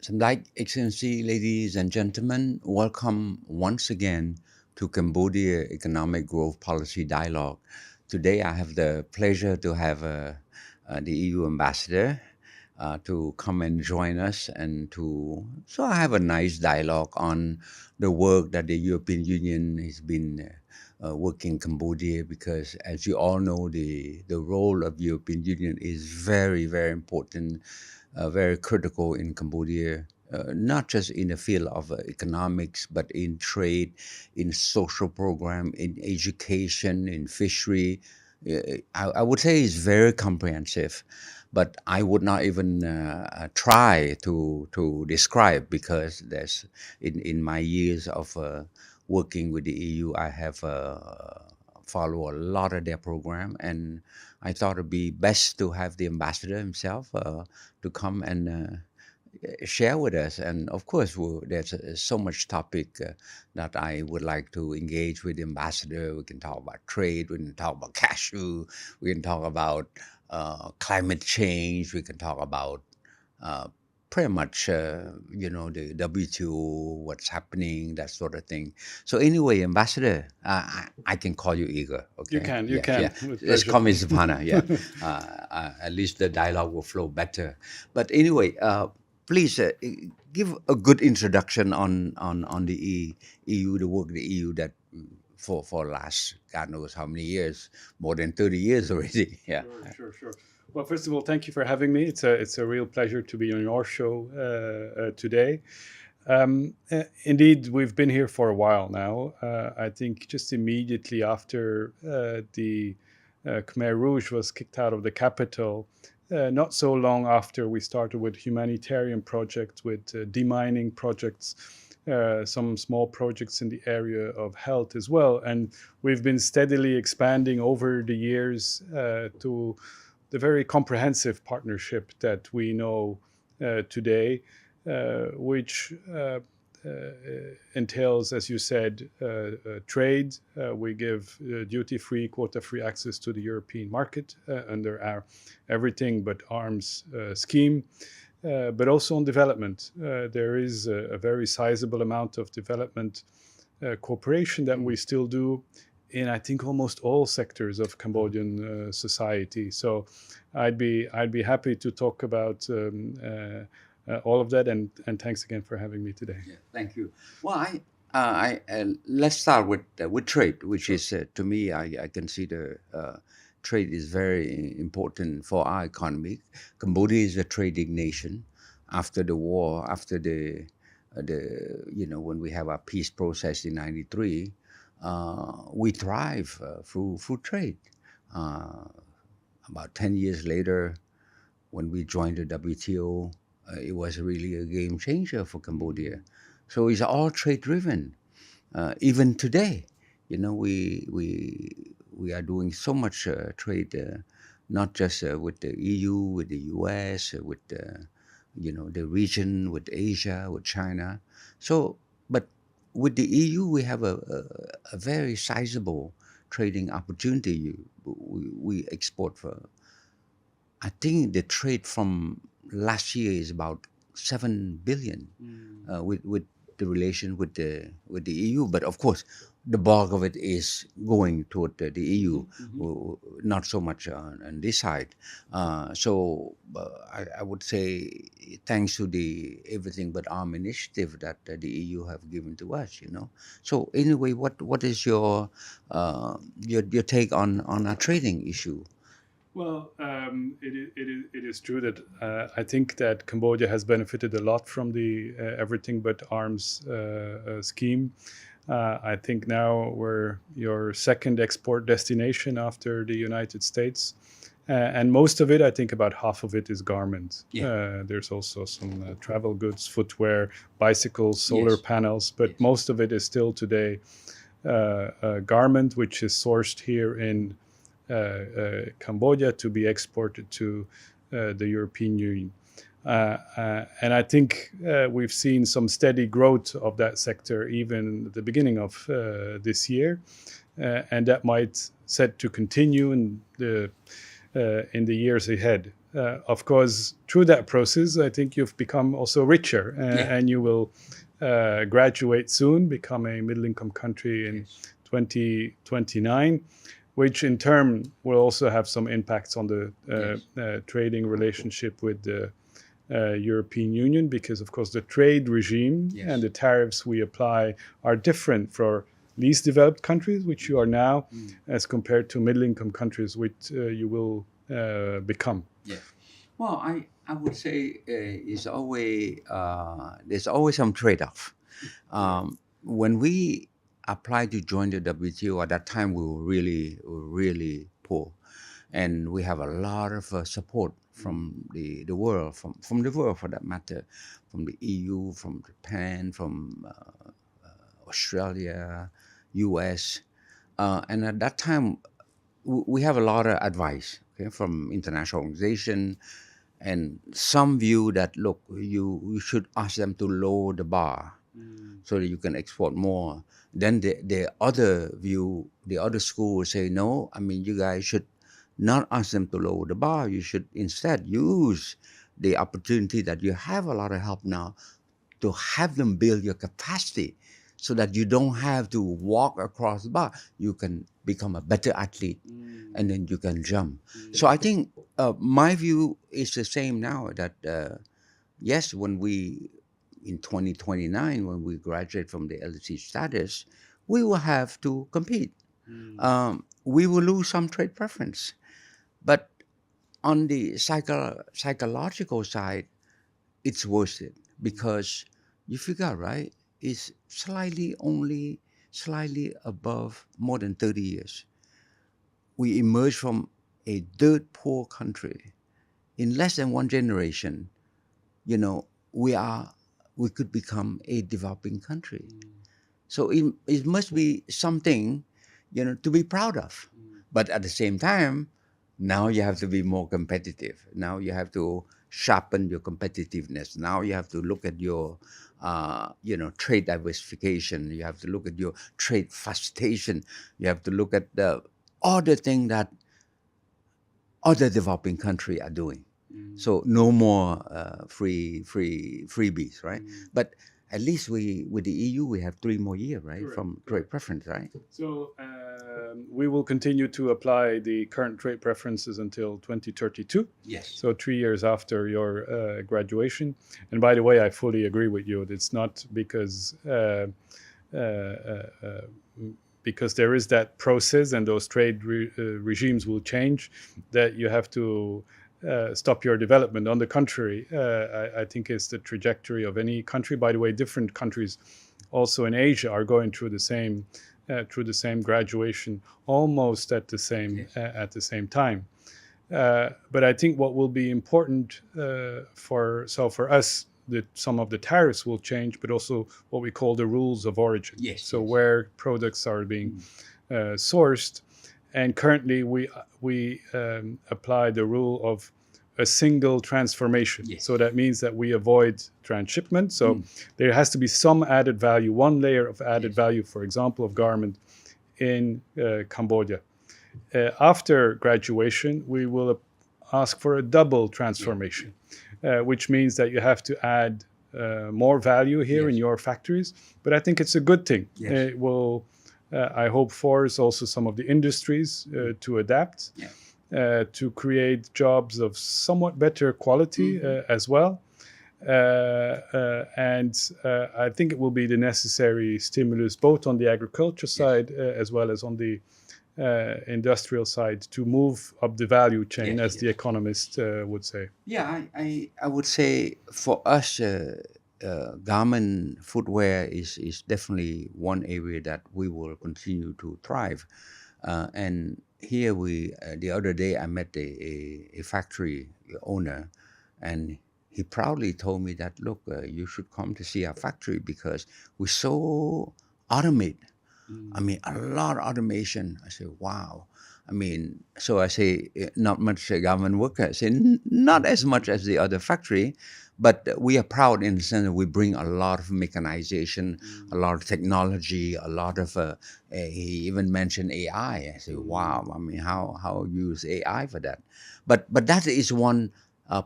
Like Excellency, ladies and gentlemen, welcome once again to Cambodia Economic Growth Policy Dialogue. Today, I have the pleasure to have the EU ambassador to come and join us, and so I have a nice dialogue on the work that the European Union has been working in Cambodia. Because, as you all know, the role of European Union is very important, very critical in Cambodia, not just in the field of economics, but in trade, in social program, in education, in fishery. I would say it's very comprehensive, but I would not even try to describe, because there's in my years of working with the EU, I have followed a lot of their program, and I thought it'd be best to have the ambassador himself to come and share with us. And of course, there's so much topic that I would like to engage with the ambassador. We can talk about trade, we can talk about cashew, we can talk about climate change, we can talk about uh, pretty much, the WTO, what's happening, that sort of thing. So anyway, Ambassador, I can call you Igor, You okay? can, you Yeah, can. yeah. With Let's pleasure. call me Siphana, yeah. At least the dialogue will flow better. But anyway, please give a good introduction on the EU, the work of the EU that for last God knows how many years, more than 30 years already. Yeah. Sure. Well, first of all, thank you for having me. It's a real pleasure to be on your show today. Indeed, we've been here for a while now. I think just immediately after the Khmer Rouge was kicked out of the capital, not so long after we started with humanitarian projects, with demining projects, some small projects in the area of health as well. And we've been steadily expanding over the years to the very comprehensive partnership that we know today, which entails, as you said, trade. We give duty-free, quota-free access to the European market under our everything but arms scheme. But also on development. There is a very sizable amount of development cooperation that we still do in, I think, almost all sectors of Cambodian society. So I'd be happy to talk about all of that, and thanks again for having me today. Yeah, thank you. Well, let's start with trade, which is to me, I consider trade is very important for our economy. Cambodia is a trading nation. After the war, after when we have our peace process in '93, we thrive through trade. Uh, about 10 years later, when we joined the WTO, it was really a game changer for Cambodia. So it's all trade driven. Even today, we are doing so much trade, not just with the EU, with the US, with the region, with Asia, with China. So, but with the EU, we have a very sizable trading opportunity. We export for, I think the trade from last year is about 7 billion with the relation with the EU. But of course, the bulk of it is going toward the EU, not so much on this side. I would say thanks to the everything but arm initiative that the EU have given to us. So anyway, what is your take on our trading issue? Well, it is true that I think that Cambodia has benefited a lot from the everything but arms scheme. I think now we're your second export destination after the United States. And most of it, I think about half of it is garment. Yeah. There's also some travel goods, footwear, bicycles, solar Yes. panels, but Yes. most of it is still today garment, which is sourced here in Cambodia to be exported to the European Union. And I think we've seen some steady growth of that sector even at the beginning of this year, and that might set to continue in the in the years ahead. Of course, through that process, I think you've become also richer, Yeah. and you will graduate soon, become a middle-income country in Yes. 2029, which in turn will also have some impacts on the Yes. trading relationship with the European Union, because of course the trade regime and Yes. the tariffs we apply are different for least developed countries, which you are now, as compared to middle income countries, which you will become. Yeah. Well, I would say there's always some trade-off. When we applied to join the WTO, at that time we were really poor, and we have a lot of support from the world, from the world for that matter, from the EU, from Japan, from Australia, US, and at that time we have a lot of advice, okay, from international organization, and some view that look, you should ask them to lower the bar so that you can export more. Then the other view, the other school will say, no, I mean, you guys should not ask them to lower the bar. You should instead use the opportunity that you have a lot of help now to have them build your capacity so that you don't have to walk across the bar. You can become a better athlete and then you can jump. So I think my view is the same now that yes, when we in 2029, when we graduate from the LC status, we will have to compete. We will lose some trade preference. But on the psychological side, it's worth it because you figure out, right? It's only slightly above more than 30 years. We emerged from a dirt poor country in less than one generation. You know, we could become a developing country. So it must be something, to be proud of. But at the same time, now you have to be more competitive. Now you have to sharpen your competitiveness. Now you have to look at your, trade diversification. You have to look at your trade facilitation. You have to look at the other thing that other developing country are doing. So no more freebies, right? But at least with the EU we have 3 more years, right, Correct, from trade preference, right? So we will continue to apply the current trade preferences until 2032. Yes. So 3 years after your graduation. And by the way, I fully agree with you. It's not because there is that process and those trade regimes will change that you have to stop your development. On the contrary, I think it's the trajectory of any country. By the way, different countries also in Asia are going through the same graduation almost at the same time. But I think what will be important for us, that some of the tariffs will change, but also what we call the rules of origin. Yes, So yes. where products are being sourced, and currently we apply the rule of a single transformation. Yes. So that means that we avoid transshipment. So there has to be some added value, one layer of added value, for example, of garment in Cambodia. After graduation, we will ask for a double transformation, which means that you have to add more value here in your factories. But I think it's a good thing. Yes. It will, I hope, force also some of the industries to adapt, to create jobs of somewhat better quality as well. And I think it will be the necessary stimulus both on the agriculture side as well as on the industrial side to move up the value chain, as the economist would say. Yeah, I would say for us, garment footwear is definitely one area that we will continue to thrive. And here the other day I met a factory owner, and he proudly told me that, look, you should come to see our factory because we're so automated. I mean, a lot of automation. I say, wow. I mean, so I say, not much government worker. I say, not as much as the other factory, but we are proud in the sense that we bring a lot of mechanization, a lot of technology, a lot of, he even mentioned AI. I say, wow, I mean, how use AI for that? But that is one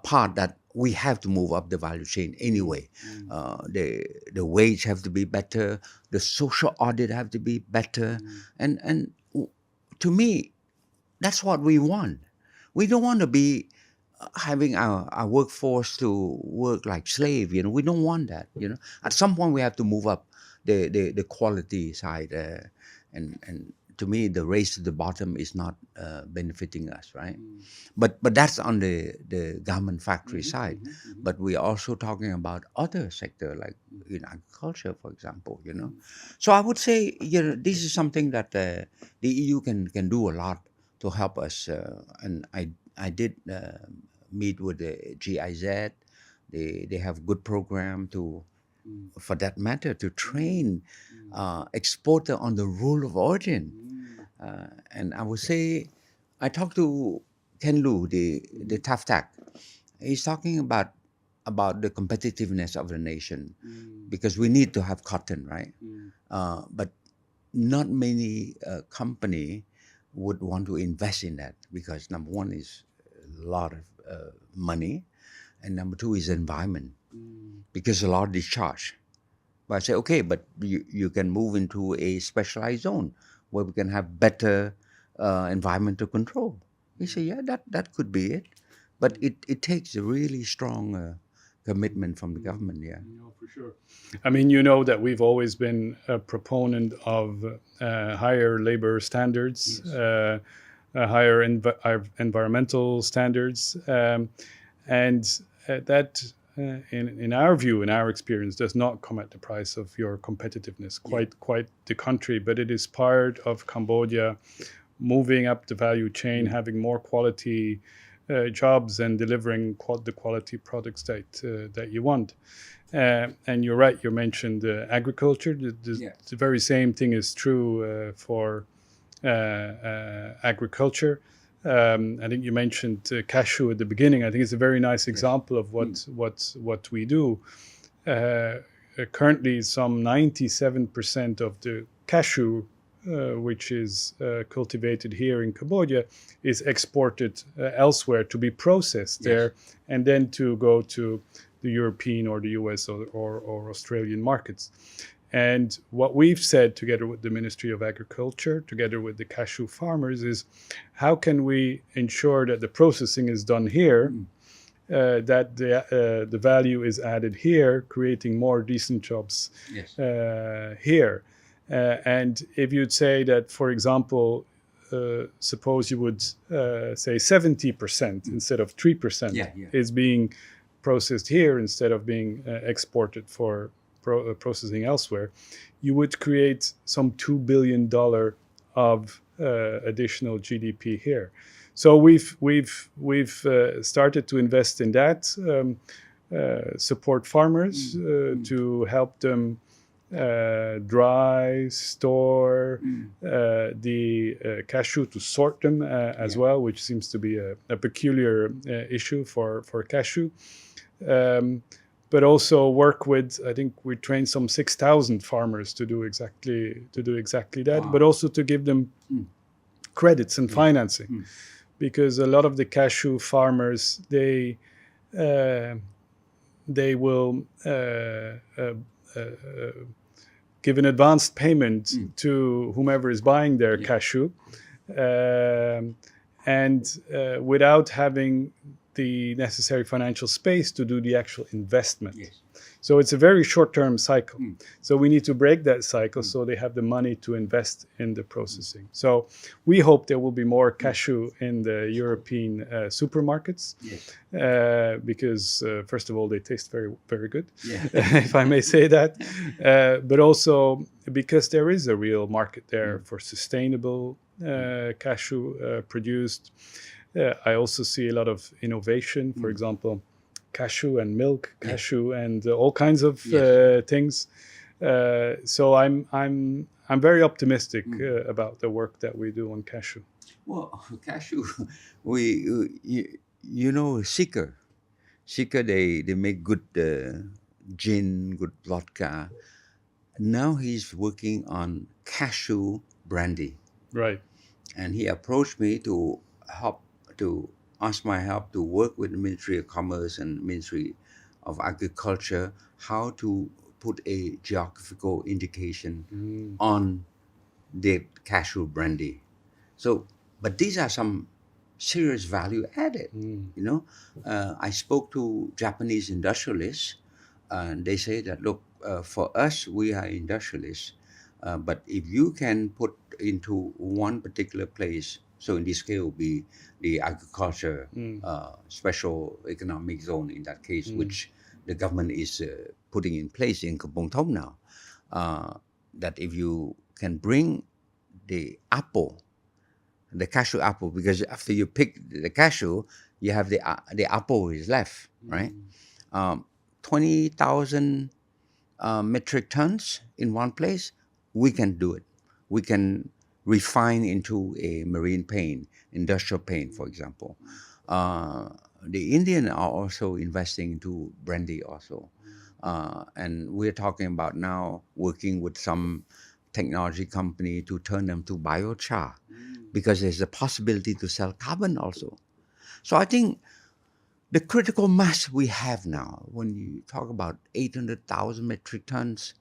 part that we have to move up the value chain anyway. The wage have to be better, the social audit have to be better, and to me, that's what we want. We don't want to be having our workforce to work like slave. We don't want that. At some point we have to move up the quality side, and to me, the race to the bottom is not benefiting us, right? But that's on the garment factory side. But we are also talking about other sector like in agriculture, for example. So I would say this is something that the EU can do a lot to help us. And I did meet with the GIZ. They have good program to, for that matter, to train exporter on the rule of origin. And I would say, I talked to Ken Lu, the TAFTAC. He's talking about the competitiveness of the nation, because we need to have cotton, right? But not many company would want to invest in that, because number one is a lot of money, and number two is environment, because a lot of discharge. But I say, okay, but you can move into a specialized zone where we can have better environmental control. He said, yeah, that could be it. But it takes a really strong commitment from the government, yeah. No, for sure. I mean, you know that we've always been a proponent of higher labor standards, higher environmental standards, and that, in our view, in our experience, does not come at the price of your competitiveness. Quite the contrary. But it is part of Cambodia moving up the value chain, having more quality jobs, and delivering the quality products that you want. And you're right, you mentioned agriculture. The very same thing is true for agriculture. I think you mentioned cashew at the beginning. I think it's a very nice example of what we do. Currently, some 97% of the cashew which is cultivated here in Cambodia is exported elsewhere to be processed there, and then to go to the European or the US or Australian markets. And what we've said, together with the Ministry of Agriculture, together with the cashew farmers, is how can we ensure that the processing is done here, that the value is added here, creating more decent jobs here. And if you'd say that, for example, suppose you would say 70% instead of 3% is being processed here instead of being exported for processing elsewhere, you would create some $2 billion of additional GDP here. So we've started to invest in that, support farmers to help them dry, store the cashew, to sort them as well, which seems to be a peculiar issue for cashew. But also work with, I think we trained some 6,000 farmers to do exactly that, but also to give them credits and financing, because a lot of the cashew farmers, they will give an advanced payment to whomever is buying their cashew, and without having the necessary financial space to do the actual investment. So it's a very short-term cycle. So we need to break that cycle so they have the money to invest in the processing. So we hope there will be more cashew in the European supermarkets, because first of all, they taste very, very good, if I may say that. But also because there is a real market there for sustainable cashew produced. I also see a lot of innovation, for example, cashew and milk, cashew and all kinds of things. So I'm very optimistic about the work that we do on cashew. Well, cashew, you know, Sika, they make good gin, good vodka. Now he's working on cashew brandy, Right. and he approached me to help to ask my help to work with the Ministry of Commerce and Ministry of Agriculture how to put a geographical indication Mm. on the cashew brandy. So, but these are some serious value added. Mm. You know, I spoke to Japanese industrialists, and they say that look, for us, we are industrialists, but if you can put into one particular place, so in this case, will be the agriculture Mm. special economic zone in that case, Mm. which the government is putting in place in Kampong Thom now. That if you can bring the apple, the cashew apple, because after you pick the cashew, you have the apple is left, right? Mm. 20,000 metric tons in one place, we can do it. We can refine into a marine paint, industrial paint, for example. Uh, the Indian are also investing into brandy also. And we're talking about now working with some technology company to turn them to biochar because there's a possibility to sell carbon also. So I think the critical mass we have now, when you talk about 800,000 metric tons,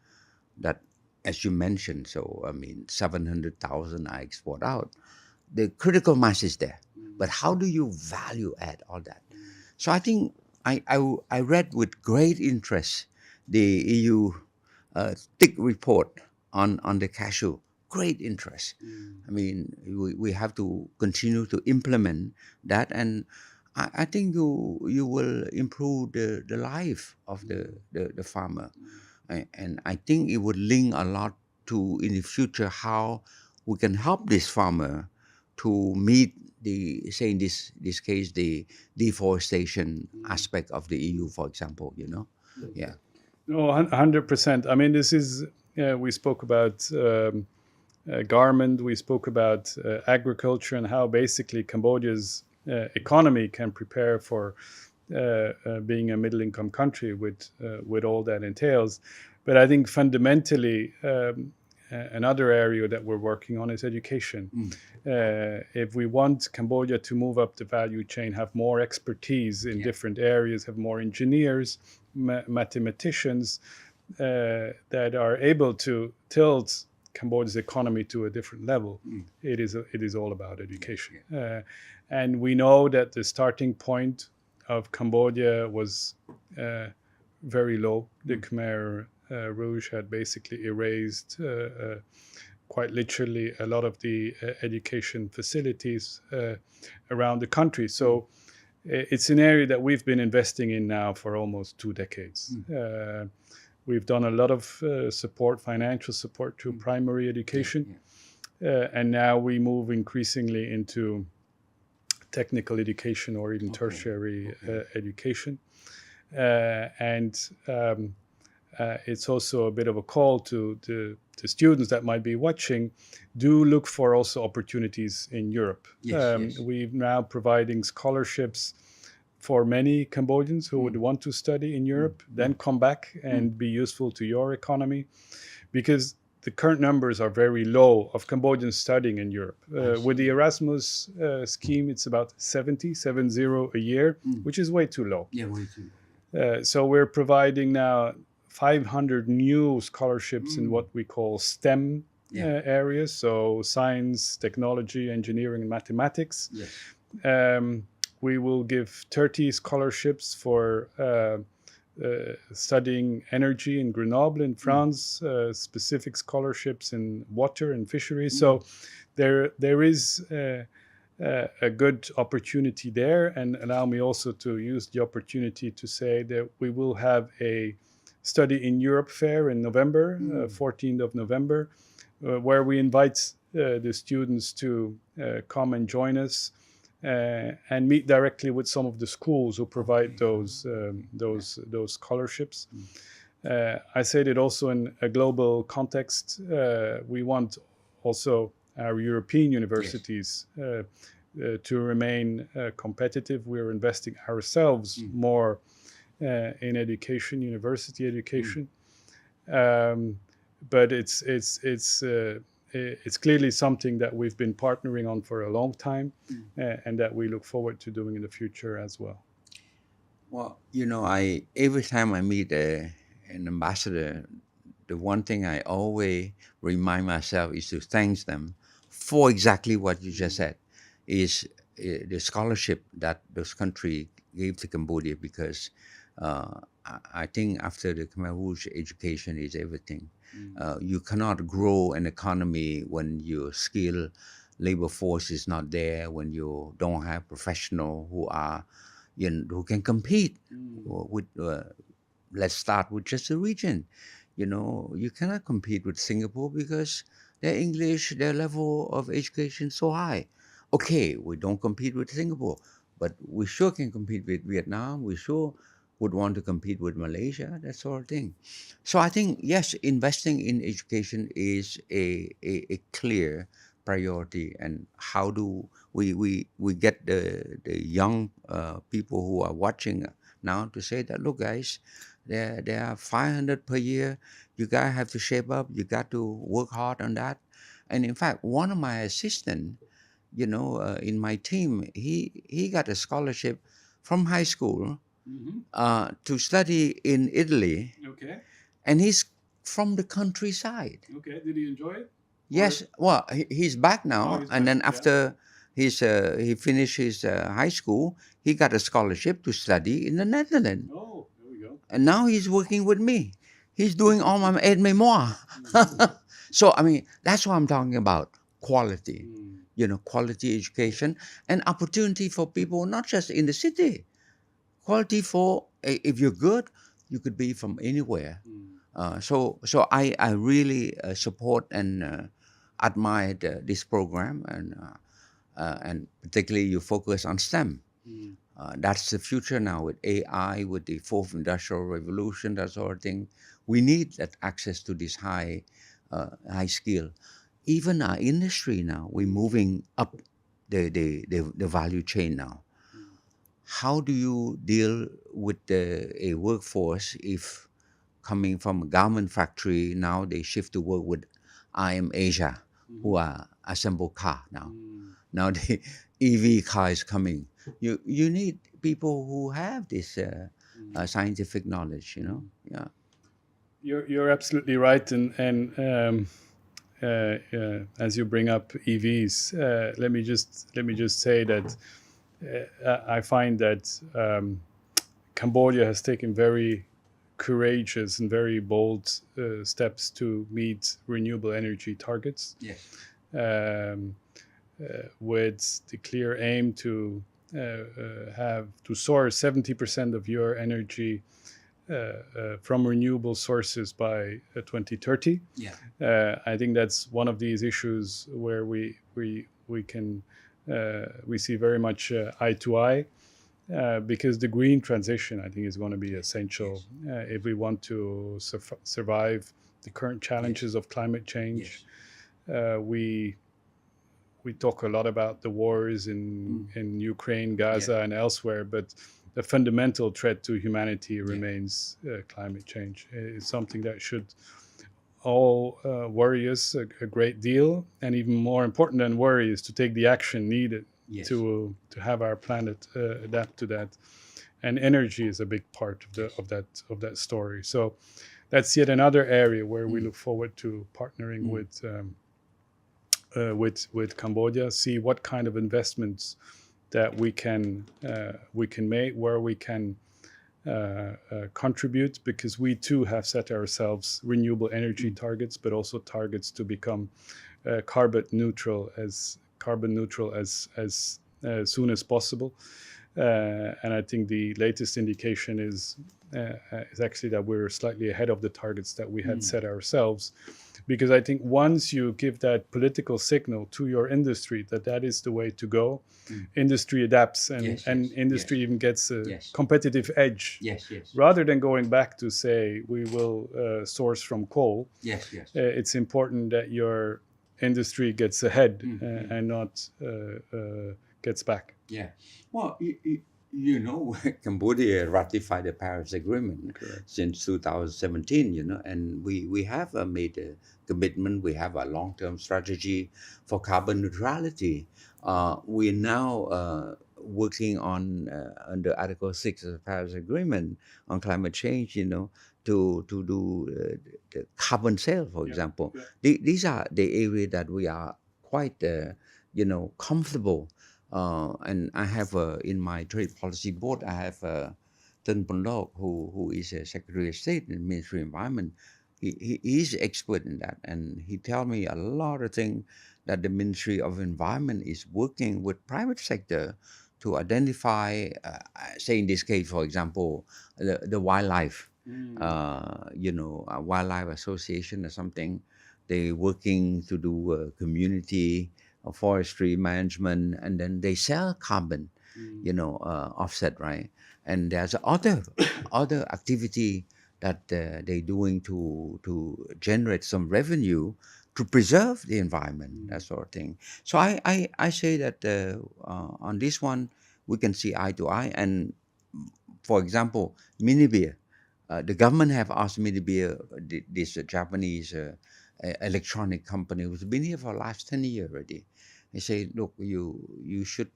that, as you mentioned, so I mean, 700,000 I export out, the critical mass is there. But how do you value add all that? So I think I read with great interest the EU thick report on the cashew. Great interest. I mean, we have to continue to implement that, and I think you will improve the life of the farmer. And I think it would link a lot to in the future how we can help this farmer to meet the, say in this case, the deforestation aspect of the EU, for example. Yeah. No, 100%. I mean, this is, we spoke about garment, we spoke about agriculture, and how basically Cambodia's economy can prepare for being a middle income country with all that entails. But I think fundamentally, another area that we're working on is education. If we want Cambodia to move up the value chain, have more expertise in different areas, have more engineers, mathematicians that are able to tilt Cambodia's economy to a different level, it is all about education. And we know that the starting point of Cambodia was very low. The Khmer Rouge had basically erased, quite literally, a lot of the education facilities around the country. So it's an area that we've been investing in now for almost 2 decades. We've done a lot of support, financial support to primary education, and now we move increasingly into technical education or even tertiary education. And it's also a bit of a call to the students that might be watching. Do look for also opportunities in Europe. We're now providing scholarships for many Cambodians who would want to study in Europe, then come back and be useful to your economy, because the current numbers are very low of Cambodians studying in Europe. With the Erasmus scheme, it's about 70 a year, which is way too low. Yeah, way too. So we're providing now 500 new scholarships in what we call STEM areas, so science, technology, engineering, and mathematics. We will give 30 scholarships for studying energy in Grenoble in France, specific scholarships in water and fisheries. So there is a good opportunity there. And allow me also to use the opportunity to say that we will have a Study in Europe fair in November, 14th of November, where we invite the students to come and join us and meet directly with some of the schools who provide those scholarships. I said it also in a global context. We want also our European Yes. universities to remain competitive. We're investing ourselves Mm. more in education, university Mm. education, um, but it's clearly something that we've been partnering on for a long time, Mm. and that we look forward to doing in the future as well. Well, I every time I meet an ambassador, the one thing I always remind myself is to thank them for exactly what you just said, is the scholarship that those country gave to Cambodia, because I think after the Khmer Rouge, education is everything. You cannot grow an economy when your skilled labor force is not there, when you don't have professionals who are, who can compete with. Let's start with just the region. You cannot compete with Singapore because their English, their level of education so high. Okay, we don't compete with Singapore, but we sure can compete with Vietnam. We sure would want to compete with Malaysia, that sort of thing. So I think, yes, investing in education is a clear priority. And how do we get the young people who are watching now to say that, look, guys, there are 500 per year. You guys have to shape up. You got to work hard on that. And in fact, one of my assistant, in my team, he got a scholarship from high school to study in Italy, Okay. and he's from the countryside. Okay. Did you enjoy it? Yes, well, he's back Oh, now, he's and back. then Yeah. after he finished his high school, he got a scholarship to study in the Netherlands. Oh, there we go. And now he's working with me. He's doing all my aid memoir. So I mean, that's what I'm talking about. Quality, quality education and opportunity for people, not just in the city. Quality for, if you're good, you could be from anywhere. So I really support and admire this program, and particularly you focus on STEM. That's the future now with AI, with the fourth industrial revolution, that sort of thing. We need that access to this high skill. Even our industry now, we're moving up the value chain now. How do you deal with a workforce if coming from a garment factory, now they shift to work with IM Asia, who are assemble car now. Now the EV car is coming. You need people who have this scientific knowledge. Yeah. You're absolutely right, and as you bring up EVs, let me just say that I find that Cambodia has taken very courageous and very bold steps to meet renewable energy targets, Yes. um, with the clear aim to have to source 70% of your energy from renewable sources by 2030. Yeah. I think that's one of these issues where we can we see very much eye to eye, because the green transition, I think, is going to be essential if we want to survive the current challenges of climate change. We talk a lot about the wars in Ukraine, Gaza, and elsewhere, but the fundamental threat to humanity remains climate change. It's something that should all worry us a great deal, and even more important than worry is to take the action needed to have our planet adapt to that. And energy is a big part of that story. So that's yet another area where we look forward to partnering with Cambodia, see what kind of investments that we can make, where we can contribute, because we too have set ourselves renewable energy targets, but also targets to become carbon neutral as soon as possible. And I think the latest indication is is actually that we're slightly ahead of the targets that we had set ourselves, because I think once you give that political signal to your industry that that is the way to go, industry adapts, Yes, and yes, yes, industry even gets a yes, competitive edge. yes, yes, Rather than going back to say we will source from coal, yes, yes. it's important that your industry gets ahead and not gets back. Yeah. Well, you know, Cambodia ratified the Paris Agreement Correct. since 2017, you know, and we have made a commitment. We have a long-term strategy for carbon neutrality. We're now working on under Article 6 of the Paris Agreement on climate change, you know, to do the carbon sale, for example. These are the area that we are quite, you know, comfortable. And I have in my trade policy board, I have Tân Pondok, who is a Secretary of State in the Ministry of Environment. He's expert in that, and he tell me a lot of things that the Ministry of Environment is working with private sector to identify, say in this case, for example, the wildlife, you know, a wildlife association or something. They working to do community forestry management, and then they sell carbon, you know, offset, right? And there's other activity that they doing to generate some revenue to preserve the environment, that sort of thing. So I say that on this one we can see eye to eye. And for example, mini beer, the government have asked mini beer, this Japanese electronic company who's been here for the last 10 years already. They say, look, you should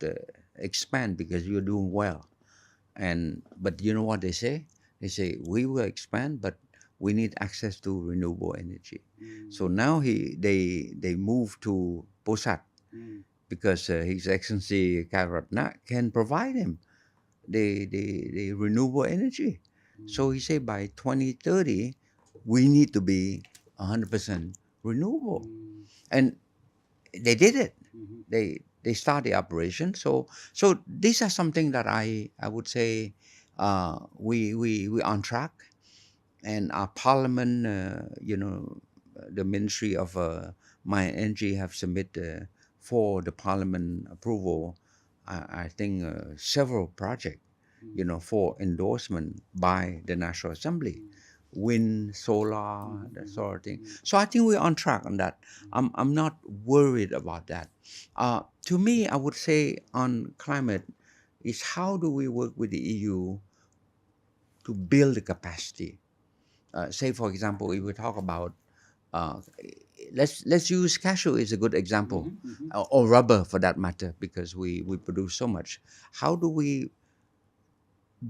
expand because you're doing well. But you know what they say? They say we will expand, but we need access to renewable energy. So now they move to Posat because His Excellency Karatna can provide him the renewable energy. So he said by 2030 we need to be 100% renewable, and they did it. They start the operation. So these are something that I would say we on track, and our parliament, you know, the Ministry of Mine and Energy have submitted for the parliament approval. I think several projects, you know, for endorsement by the National Assembly, wind, solar, that sort of thing. So I think we're on track on that. I'm not worried about that. To me, I would say on climate is how do we work with the EU to build the capacity. Say, for example, if we talk about uh, let's use cashew is a good example, or rubber for that matter, because we produce so much. How do we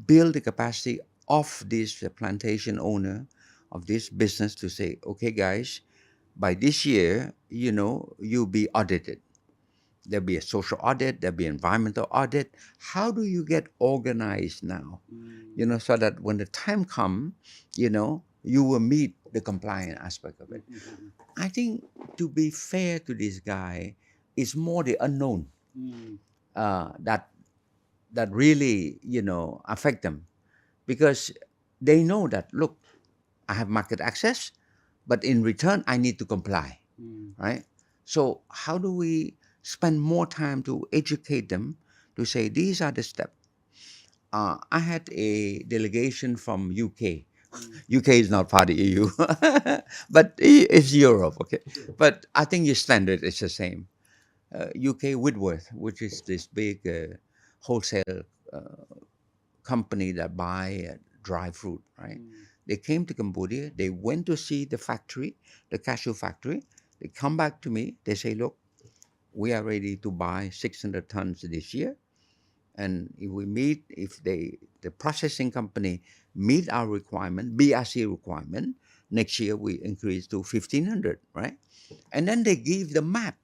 build the capacity of this plantation owner of this business to say, okay, guys, by this year, you know, you'll be audited. There'll be a social audit, there'll be environmental audit. How do you get organized now? You know, so that when the time comes, you know, you will meet the compliant aspect of it. I think to be fair to this guy, it's more the unknown that really, you know, affect them, because they know that, look, I have market access, but in return I need to comply, right? So how do we spend more time to educate them to say these are the steps? I had a delegation from UK. UK is not part of EU, but it's Europe, okay? But I think your standard is the same. UK Whitworth, which is this big wholesale company that buy dry fruit, right? They came to Cambodia. They went to see the factory, the cashew factory. They come back to me. They say, look, we are ready to buy 600 tons this year. And if the processing company meet our requirement, BRC requirement, next year we increase to 1,500, right? And then they give the map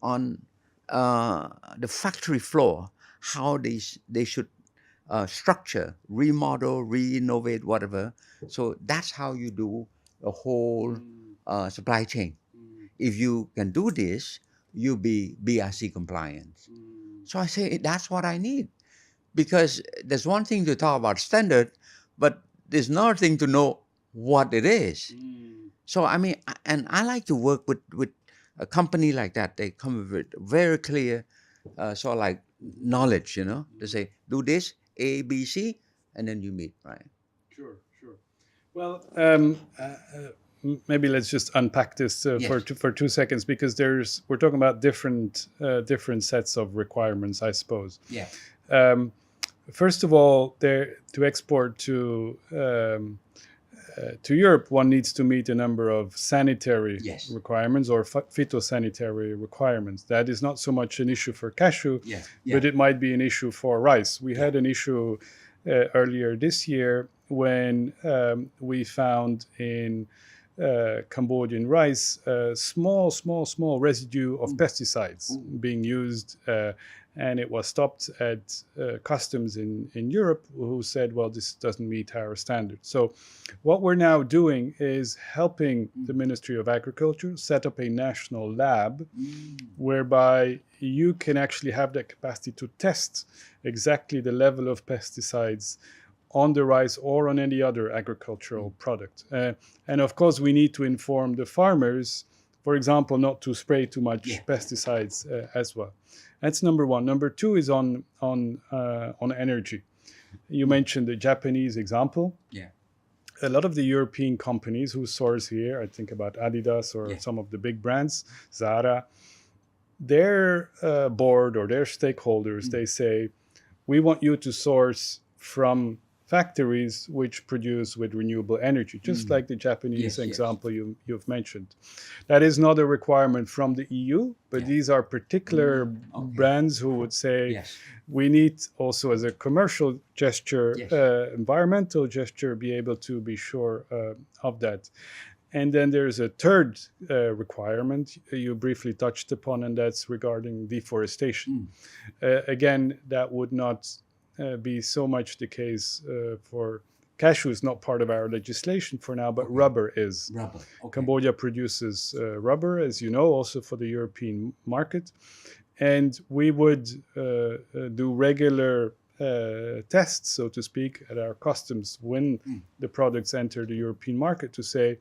on the factory floor how they should structure, remodel, re-innovate, whatever. So that's how you do the whole supply chain. If you can do this, you'll be BRC compliant. So I say that's what I need, because there's one thing to talk about standard, but there's another thing to know what it is. So I mean, and I like to work with a company like that. They come with very clear, sort of like knowledge. They say do this A B C, and then you meet, right? Sure, sure. Well, maybe let's just unpack this Yes. for 2 seconds, because we're talking about different sets of requirements, I suppose. Yeah. First of all, to export to Europe, one needs to meet a number of sanitary Yes. requirements or phytosanitary requirements. That is not so much an issue for cashew, Yeah. but it might be an issue for rice. We had an issue earlier this year when we found in Cambodian rice small residue of pesticides being used, and it was stopped at customs in Europe, who said, well, this doesn't meet our standards. So what we're now doing is helping the Ministry of Agriculture set up a national lab whereby you can actually have the capacity to test exactly the level of pesticides on the rice or on any other agricultural product. And of course, we need to inform the farmers, for example, not to spray too much pesticides as well. That's number one. Number two is on energy. You mentioned the Japanese example. Yeah. A lot of the European companies who source here, I think about Adidas or some of the big brands, Zara, their board or their stakeholders, they say, we want you to source from factories which produce with renewable energy, just like the Japanese example you've mentioned. That is not a requirement from the EU, but these are particular brands who would say, we need also as a commercial gesture, environmental gesture, be able to be sure of that. And then there's a third requirement you briefly touched upon, and that's regarding deforestation. Again, that would not be so much the case for cashew. Is not part of our legislation for now, but rubber is. Rubber. Cambodia produces rubber, as you know, also for the European market. And we would do regular tests, so to speak, at our customs when the products enter the European market to say,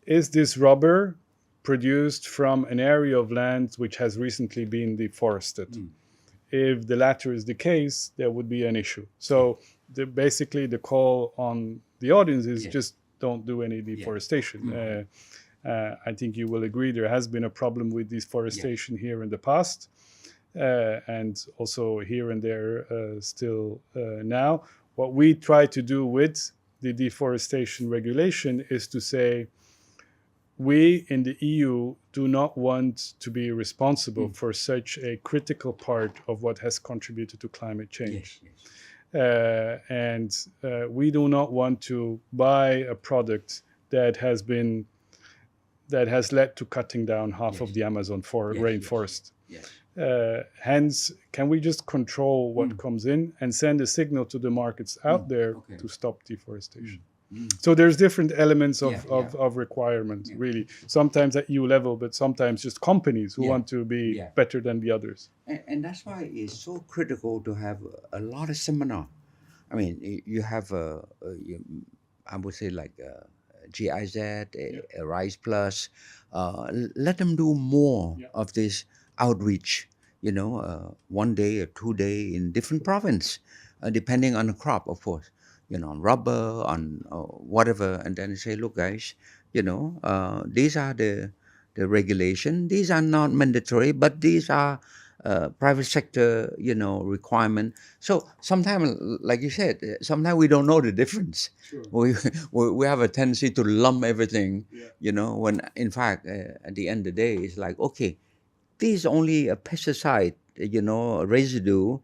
is this rubber produced from an area of land which has recently been deforested? If the latter is the case, there would be an issue. So basically the call on the audience is just don't do any deforestation. I think you will agree there has been a problem with deforestation here in the past, and also here and there still now. What we try to do with the deforestation regulation is to say, we in the EU do not want to be responsible for such a critical part of what has contributed to climate change. And we do not want to buy a product that has led to cutting down half of the Amazon rainforest. Hence, can we just control what comes in and send a signal to the markets out there to stop deforestation? So there's different elements of requirement, really. Sometimes at EU level, but sometimes just companies who want to be better than the others. And that's why it's so critical to have a lot of seminar. I mean, you have I would say like GIZ, a Rise Plus. Let them do more of this outreach. 1 day or 2 day in different province, depending on the crop, of course. On rubber, on whatever, and then say, look, guys, these are the regulation. These are not mandatory, but these are private sector, requirement. So sometimes, like you said, sometimes we don't know the difference. Sure. We have a tendency to lump everything, when in fact, at the end of the day, it's like, okay, this is only a pesticide, residue.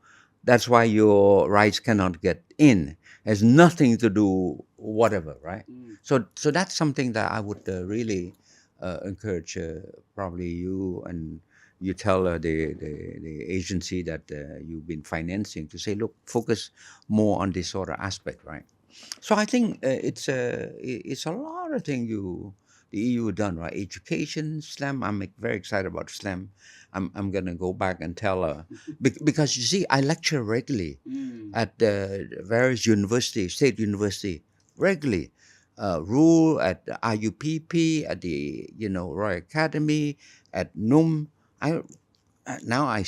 That's why your rice cannot get in. Has nothing to do whatever, right? So that's something that I would really encourage probably you, and you tell the agency that you've been financing to say, look, focus more on this sort of aspect, right? So I think it's a lot of things the EU done, right? Education, SLAM. I'm very excited about SLAM. I'm gonna go back and tell her because you see, I lecture regularly at various universities, state university, regularly. Rule at the IUPP, at the Royal Academy, at NUM. Now I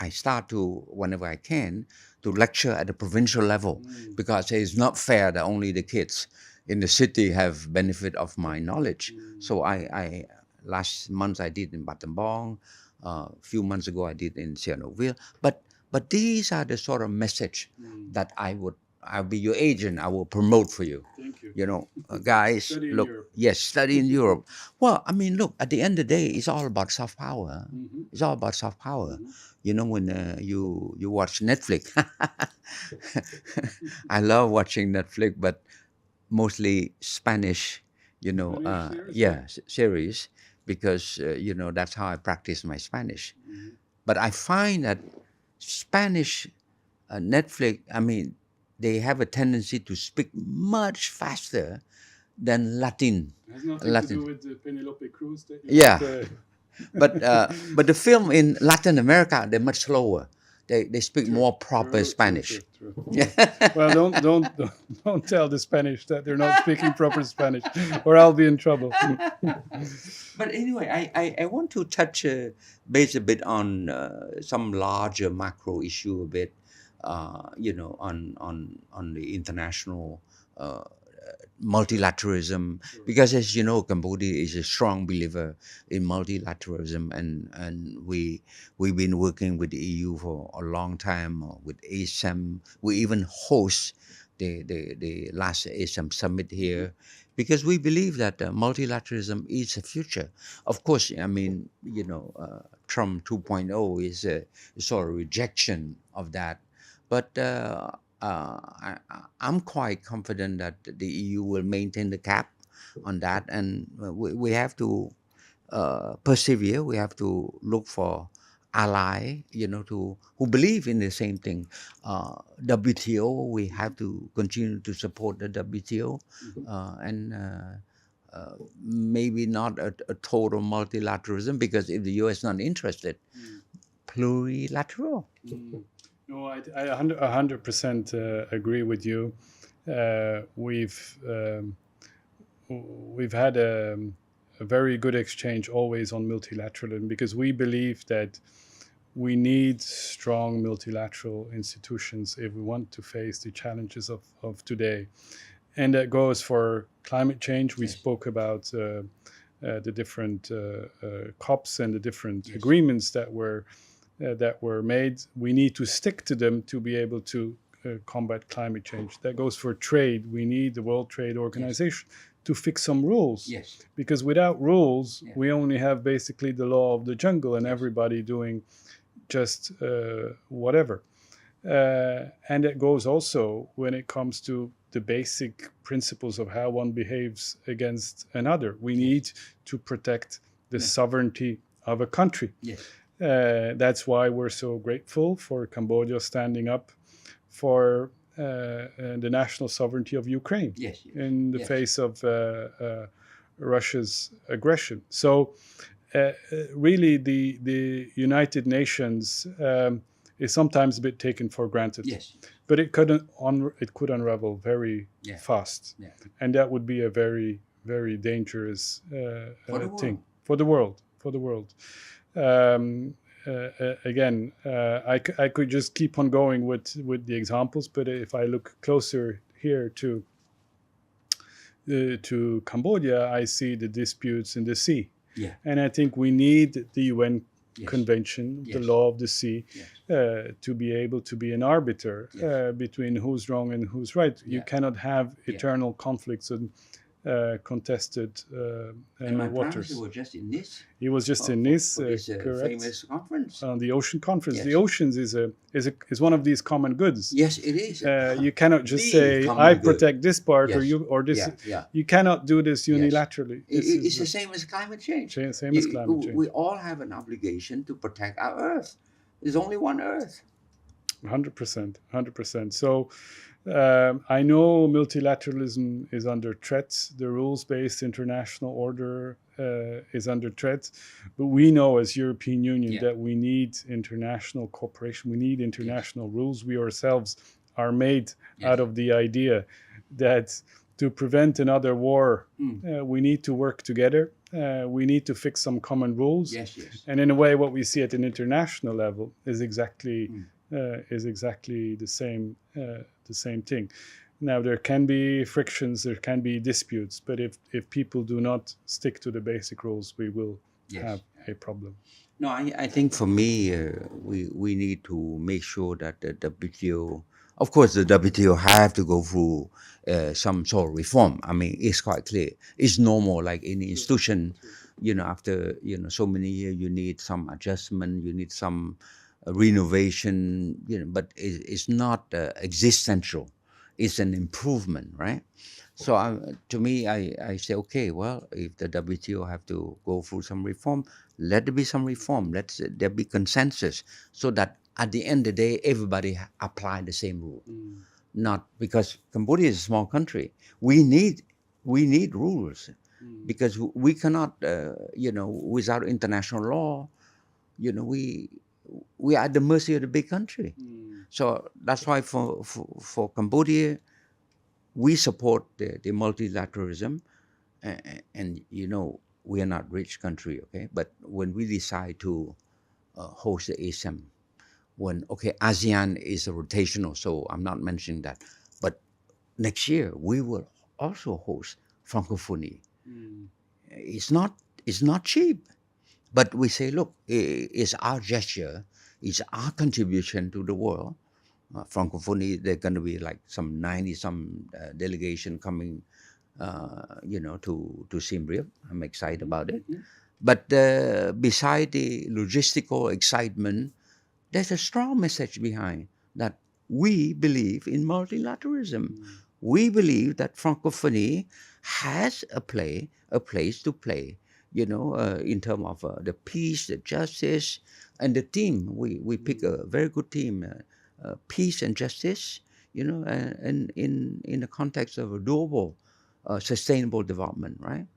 start to, whenever I can, to lecture at the provincial level, because it's not fair that only the kids in the city have benefit of my knowledge. So I last month I did in Battambang, a few months ago I did in Sihanoukville. But these are the sort of message that I'll be your agent. I will promote for you. Thank you. Guys, Study in look, Europe. yes, study in Europe. Well, I mean, look, at the end of the day, it's all about soft power. It's all about soft power. When you watch Netflix, I love watching Netflix, but mostly Spanish, series, because that's how I practice my Spanish. But I find that Spanish Netflix, I mean, they have a tendency to speak much faster than Latin. It has nothing Latin. to do with the Penelope Cruz that you Yeah. put, But the film in Latin America, they're much slower. They speak more proper Spanish. True. Yeah. Well, don't tell the Spanish that they're not speaking proper Spanish, or I'll be in trouble. But anyway, I want to touch base a bit on some larger macro issue a bit, on the international multilateralism, because as you know, Cambodia is a strong believer in multilateralism, and we've been working with the EU for a long time, with ASEM. We even host the last ASEM summit here, because we believe that multilateralism is the future. Of course, I mean, Trump 2.0 is a sort of rejection of that, but I'm quite confident that the EU will maintain the cap on that, and we have to persevere. We have to look for ally, who believe in the same thing. WTO, we have to continue to support the WTO, and maybe not a total multilateralism, because if the US is not interested, plurilateral. No, I 100% agree with you. We've had a very good exchange always on multilateralism, because we believe that we need strong multilateral institutions if we want to face the challenges of today. And that goes for climate change. We spoke about the different COPs and the different agreements that were made. We need to stick to them to be able to combat climate change. That goes for trade. We need the World Trade Organization to fix some rules. Because without rules, we only have basically the law of the jungle, and everybody doing just whatever. And it goes also when it comes to the basic principles of how one behaves against another. We need to protect the sovereignty of a country. That's why we're so grateful for Cambodia standing up for the national sovereignty of Ukraine in the face of Russia's aggression. So really the United Nations is sometimes a bit taken for granted. But it could unravel very fast. And that would be a very, very dangerous thing for the world. Again, I could just keep on going with the examples, but if I look closer here to Cambodia, I see the disputes in the sea. And I think we need the UN Convention, the law of the sea, to be able to be an arbiter between who's wrong and who's right. You cannot have eternal conflicts and contested and my waters. was just in Nice. He was just in Nice, correct. Famous conference. The Ocean Conference. The oceans is one of these common goods. Yes, it is. You cannot just say I protect this part or you or this. You cannot do this unilaterally. It's the same as climate change. Same as climate change. We all have an obligation to protect our Earth. There's only one Earth. 100%. So I know multilateralism is under threat. The rules-based international order is under threat. But we know as European Union that we need international cooperation. We need international rules. We ourselves are made out of the idea that to prevent another war, we need to work together. We need to fix some common rules. Yes, yes. And in a way, what we see at an international level is exactly the same thing. Now, there can be frictions, there can be disputes, but if people do not stick to the basic rules, we will have a problem. No, I think for me, we need to make sure that the WTO, of course, the WTO have to go through some sort of reform. I mean, it's quite clear. It's normal, like any institution, after, so many years, you need some adjustment, you need some renovation, but it's not existential. It's an improvement, right? So to me, I say, okay, well, if the WTO have to go through some reform, let there be some reform. Let there be consensus, so that at the end of the day, everybody apply the same rule. Not because Cambodia is a small country. We need rules, because we cannot, without international law, we are at the mercy of the big country. So that's why for Cambodia, we support the multilateralism, and we are not rich country, okay? But when we decide to host the ASEM, ASEAN is a rotational, so I'm not mentioning that. But next year we will also host Francophonie. It's not cheap, but we say, look, it's our gesture, it's our contribution to the world. Francophonie, there are going to be like some 90-some delegation coming, to Siem Reap. I'm excited about it. But beside the logistical excitement, there's a strong message behind that we believe in multilateralism. We believe that Francophonie has a place to play, in terms of the peace, the justice, and the team. We pick a very good team. Peace and justice, and in the context of a global, sustainable development, right?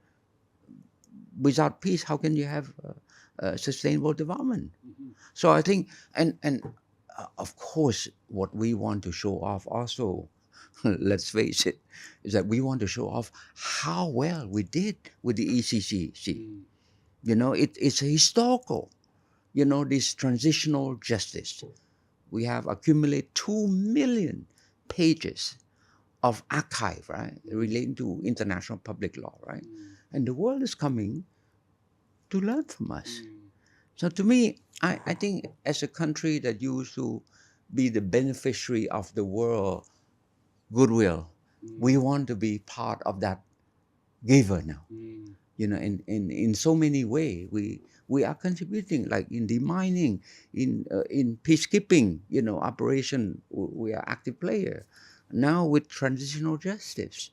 Without peace, how can you have sustainable development? So I think, and of course, what we want to show off also, let's face it, is that we want to show off how well we did with the ECCC. It's a historical, this transitional justice. We have accumulated 2 million pages of archive, right, relating to international public law, right? And the world is coming to learn from us. So to me, I think as a country that used to be the beneficiary of the world goodwill, we want to be part of that giver now. In so many ways, we are contributing, like in demining, in peacekeeping, operation. We are active player now with transitional justice.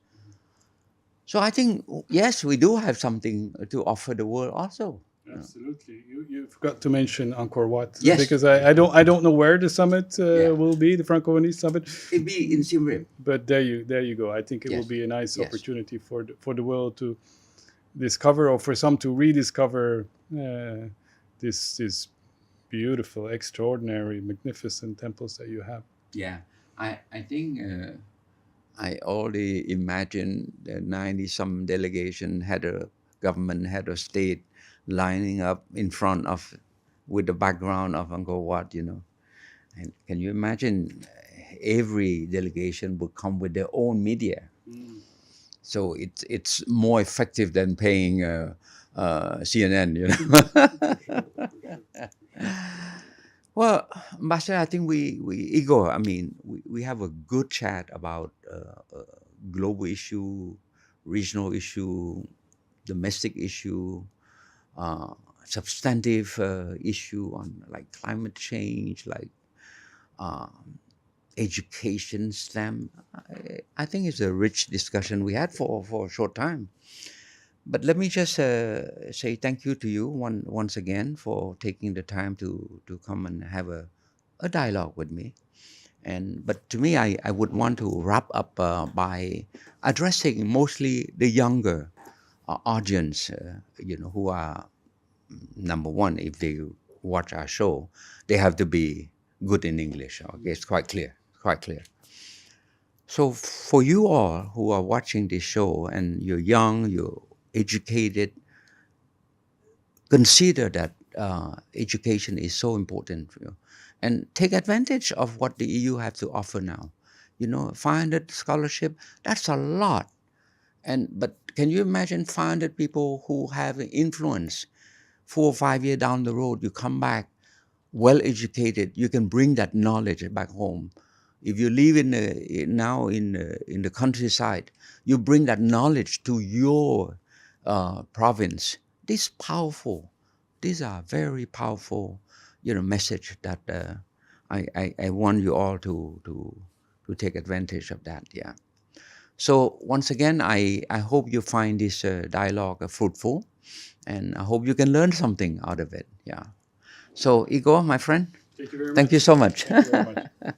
So I think, yes, we do have something to offer the world also. Absolutely. You forgot to mention Angkor Wat. Yes. Because I don't know where the summit will be, the Francophonie summit. It'll be in Siem Reap. But there you go. I think it will be a nice opportunity for the world to discover, or for some to rediscover, this beautiful, extraordinary, magnificent temples that you have. Yeah, I think I already imagined the 90-some delegation, head of government, head of state, lining up in front of, with the background of Angkor Wat, And can you imagine, every delegation would come with their own media. So it's more effective than paying CNN, Well, Ambassador, I think we Igor, I mean, we have a good chat about global issue, regional issue, domestic issue, substantive issue on like climate change, like education, STEM. I think it's a rich discussion we had for a short time. But let me just say thank you to you once again for taking the time to come and have a dialogue with me. But to me, I would want to wrap up by addressing mostly the younger audience, who are, number one, if they watch our show, they have to be good in English. Okay, it's quite clear. So for you all who are watching this show and you're young, you're educated, consider that education is so important for you, and take advantage of what the EU have to offer now. 500 scholarship, that's a lot. But can you imagine 500 people who have influence 4 or 5 years down the road? You come back well educated, you can bring that knowledge back home. If you live now in the countryside, you bring that knowledge to your province. This powerful. These are very powerful, message that I want you all to take advantage of that. Yeah. So once again, I hope you find this dialogue fruitful, and I hope you can learn something out of it. Yeah. So Igor, my friend, Thank you very thank you much. so much. Thank you very much.